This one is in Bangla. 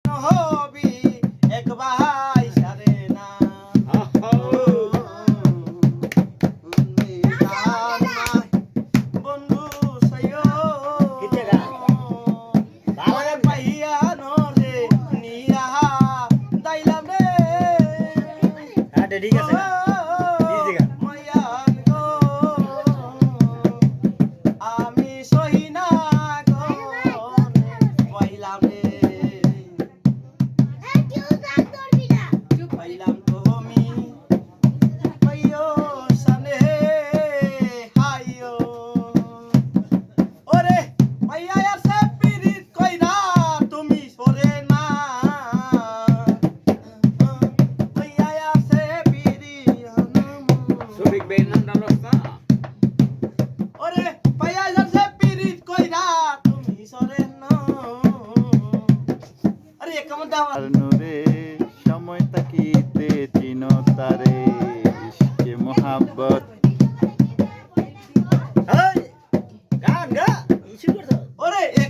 নবী এক ভাই সারে না বন্ধু সাইও ওরে পাইয়া নরে নিয়া দাইলাম রে ঠিক আছে মায়ান গো আমি সহি না গো পাইলাম রে পাইলাম তুমি পাইও সানে হাইও ওরে পাইয়া আছে পিরিত কইরা তুমি সরে না পাইয়া আছে পিরিত শফিক ভাইয়ের নামটা লস্তা ওরে পাইয়া আছে পিরিত কইরা তুমি সরে না আরে কেমন দাও আর নূরে সময় তাকিতে চিনো তারে ইশকে মোহাব্বত